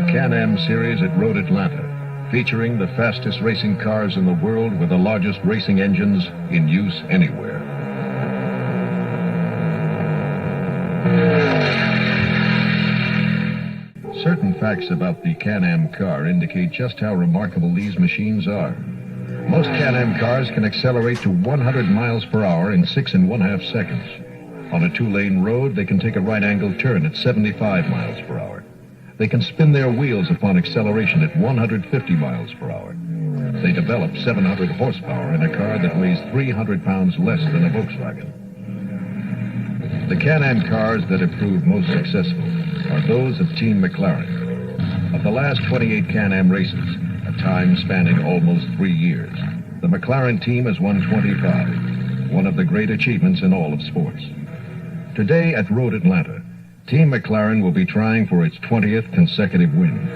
Can Am series at Road Atlanta, featuring the fastest racing cars in the world with the largest racing engines in use anywhere. Certain facts about the Can Am car indicate just how remarkable these machines are. Most Can Am cars can accelerate to 100 miles per hour in 6½ seconds. On a 2-lane road, they can take a right-angle turn at 75 miles per hour. They can spin their wheels upon acceleration at 150 miles per hour. They develop 700 horsepower in a car that weighs 300 pounds less than a Volkswagen. The Can Am cars that have proved most successful are those of Team McLaren. Of the last 28 Can Am races, a time spanning almost 3 years, the McLaren team has won 25, one of the great achievements in all of sports. Today at Road Atlanta, Team McLaren will be trying for its 20th consecutive win.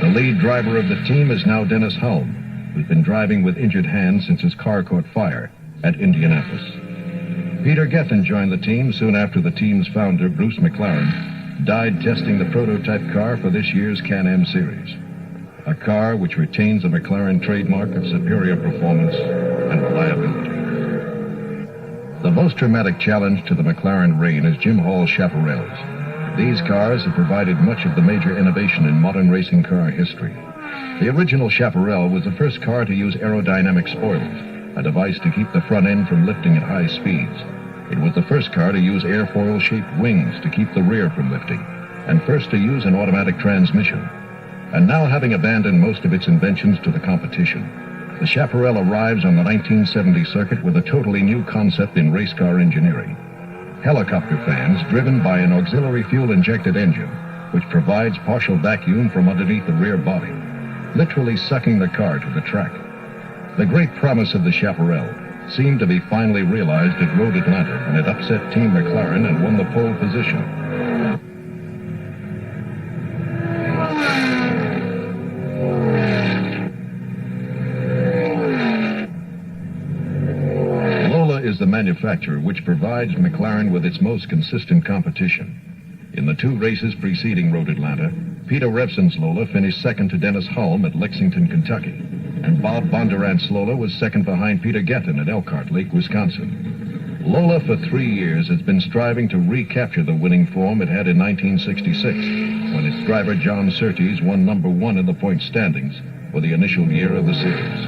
The lead driver of the team is now Denny Hulme, who's been driving with injured hands since his car caught fire at Indianapolis. Peter Gethin joined the team soon after the team's founder, Bruce McLaren, died testing the prototype car for this year's Can Am series. A car which retains a McLaren trademark of superior performance and reliability. The most dramatic challenge to the McLaren reign is Jim Hall's Chaparrals. These cars have provided much of the major innovation in modern racing car history. The original Chaparral was the first car to use aerodynamic spoilers, a device to keep the front end from lifting at high speeds. It was the first car to use airfoil-shaped wings to keep the rear from lifting, and first to use an automatic transmission. And now, having abandoned most of its inventions to the competition, the Chaparral arrives on the 1970 circuit with a totally new concept in race car engineering. Helicopter fans driven by an auxiliary fuel-injected engine, which provides partial vacuum from underneath the rear body, literally sucking the car to the track. The great promise of the Chaparral seemed to be finally realized at Road Atlanta when it upset Team McLaren and won the pole position. Is the manufacturer which provides McLaren with its most consistent competition. In the 2 races preceding Road Atlanta, Peter Revson's Lola finished second to Denny Hulme at Lexington, Kentucky, and Bob Bondurant's Lola was second behind Peter Gethin at Elkhart Lake, Wisconsin. Lola for 3 years has been striving to recapture the winning form it had in 1966, when its driver John Surtees won #1 in the point standings for the initial year of the series.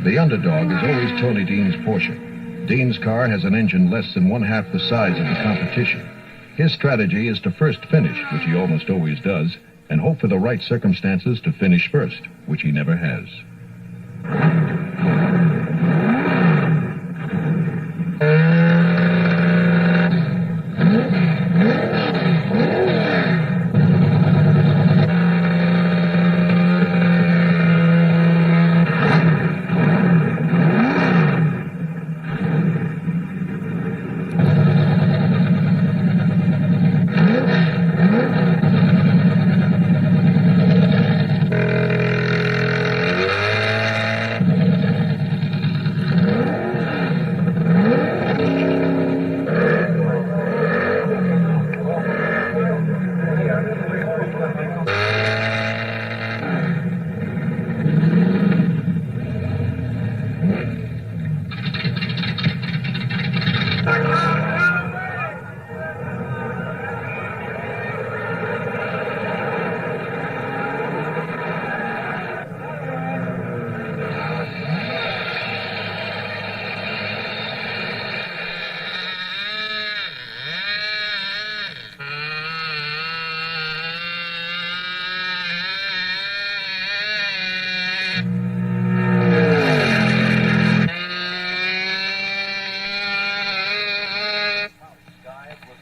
The underdog is always Tony Dean's Porsche. Dean's car has an engine less than 1/2 the size of the competition. His strategy is to first finish, which he almost always does, and hope for the right circumstances to finish first, which he never has.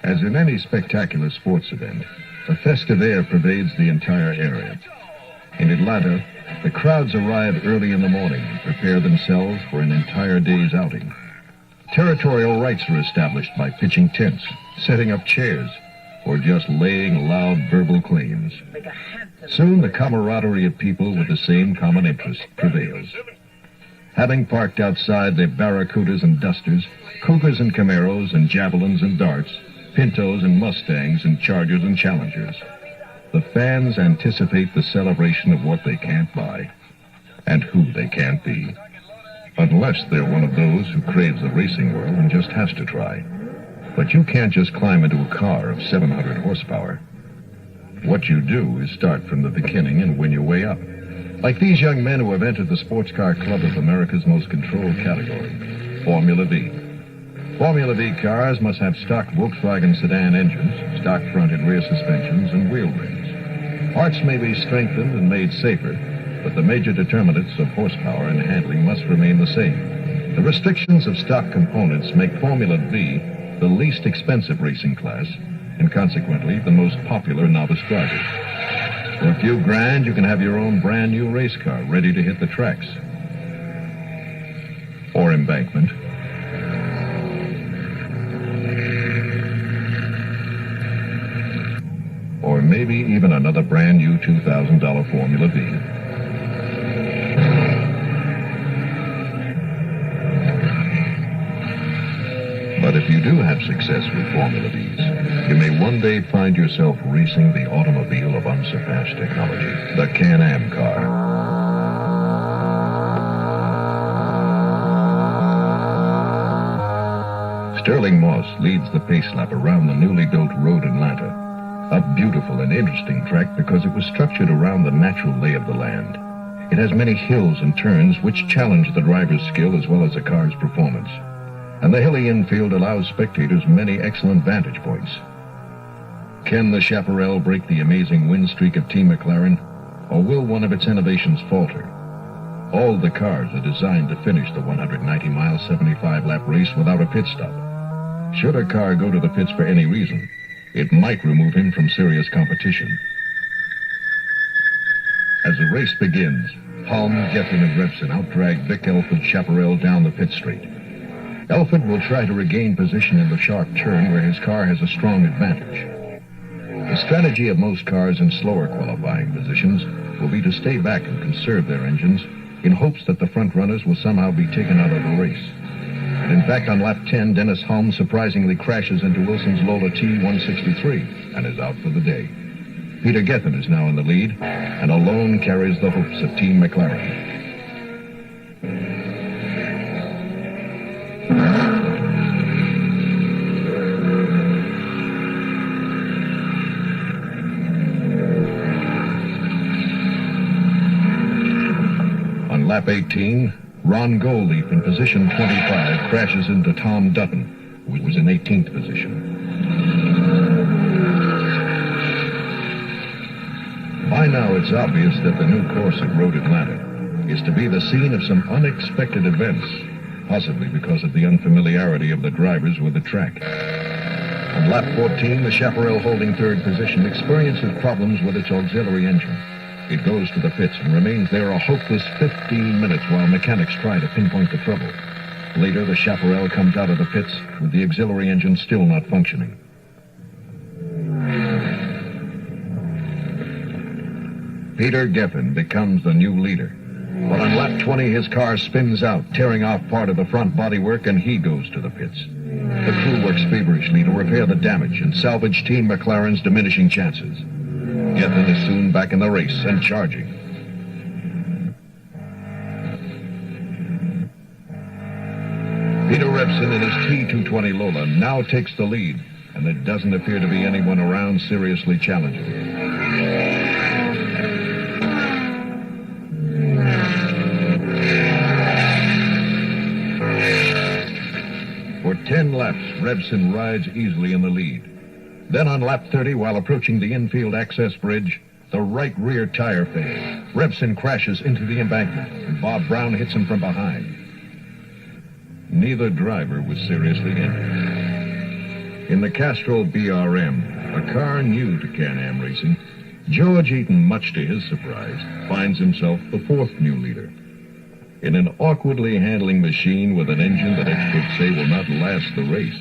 As in any spectacular sports event, a festive air pervades the entire area. In Atlanta, the crowds arrive early in the morning and prepare themselves for an entire day's outing. Territorial rights are established by pitching tents, setting up chairs, or just laying loud verbal claims. Soon the camaraderie of people with the same common interest prevails. having parked outside the Barracudas and Dusters, Cougars and Camaros and Javelins and Darts, Pintos and Mustangs and Chargers and Challengers. The fans anticipate the celebration of what they can't buy and who they can't be. Unless they're one of those who craves the racing world and just has to try. But you can't just climb into a car of 700 horsepower. What you do is start from the beginning and win your way up. Like these young men who have entered the Sports Car Club of America's most controlled category, Formula V. Formula V cars must have stock Volkswagen sedan engines, stock front and rear suspensions, and wheel rims. Parts may be strengthened and made safer, but the major determinants of horsepower and handling must remain the same. The restrictions of stock components make Formula V the least expensive racing class, and consequently the most popular novice driver. For a few grand, you can have your own brand new race car ready to hit the tracks. Or embankment. Or maybe even another brand new $2,000 Formula V. But if you do have success with Formula Vs, you may one day find yourself racing the automobile of unsurpassed technology, the Can Am car. Sterling Moss leads the pace lap around the newly built Road Atlanta, a beautiful and interesting track because it was structured around the natural lay of the land. It has many hills and turns which challenge the driver's skill as well as the car's performance. And the hilly infield allows spectators many excellent vantage points. Can the Chaparral break the amazing win streak of Team McLaren, or will one of its innovations falter? All the cars are designed to finish the 190-mile, 75-lap race without a pit stop. Should a car go to the pits for any reason, it might remove him from serious competition. As the race begins, Hulme, Geffen, and Revson outdrag Vic Elford Chaparral down the pit straight. Elford will try to regain position in the sharp turn where his car has a strong advantage. The strategy of most cars in slower qualifying positions will be to stay back and conserve their engines in hopes that the front runners will somehow be taken out of the race. And in fact, on lap 10, Dennis Hulme surprisingly crashes into Wilson's Lola T163 and is out for the day. Peter Geffen is now in the lead and alone carries the hopes of Team McLaren. On lap 18, Ron Goldleaf in position 25 crashes into Tom Dutton, who was in 18th position. By now, it's obvious that the new course at Road Atlanta is to be the scene of some unexpected events, possibly because of the unfamiliarity of the drivers with the track. On lap 14, the Chaparral holding third position experiences problems with its auxiliary engine. It goes to the pits and remains there a hopeless 15 minutes while mechanics try to pinpoint the trouble. Later, the Chaparral comes out of the pits with the auxiliary engine still not functioning. Peter Geffen becomes the new leader. But on lap 20, his car spins out, tearing off part of the front bodywork, and he goes to the pits. The crew works feverishly to repair the damage and salvage Team McLaren's diminishing chances. Geffen is soon back in the race and charging. Peter Revson in his T220 Lola now takes the lead, and there doesn't appear to be anyone around seriously challenging him. For 10 laps, Revson rides easily in the lead. Then on lap 30, while approaching the infield access bridge, the right rear tire fails. Revson crashes into the embankment, and Bob Brown hits him from behind. Neither driver was seriously injured. In the Castrol BRM, a car new to Can Am racing, George Eaton, much to his surprise, finds himself the fourth new leader. In an awkwardly handling machine with an engine that experts say will not last the race,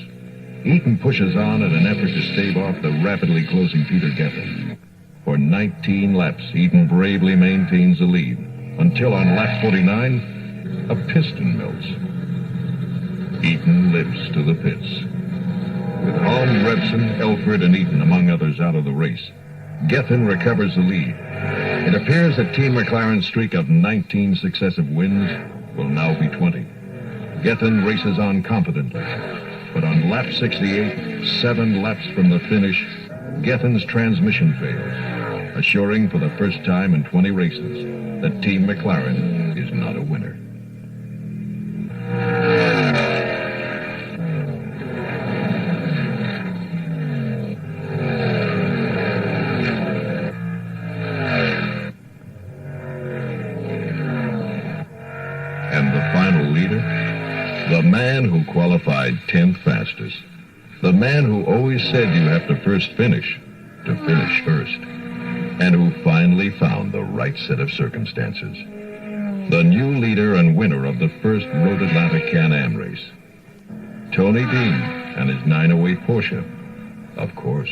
Eaton pushes on in an effort to stave off the rapidly closing Peter Geffen. For 19 laps, Eaton bravely maintains the lead, until on lap 49, a piston melts. Eaton lives to the pits. With Hulme, Revson, Elford, and Eaton, among others, out of the race, Gethin recovers the lead. It appears that Team McLaren's streak of 19 successive wins will now be 20. Gethin races on confidently, but on lap 68, 7 laps from the finish, Gethin's transmission fails, assuring for the first time in 20 races that Team McLaren is not a winner. And the final leader? The man who qualified 10th fastest. The man who always said you have to first finish to finish first. And who finally found the right set of circumstances. The new leader and winner of the first Road Atlanta Can Am race. Tony Dean and his 908 Porsche, of course.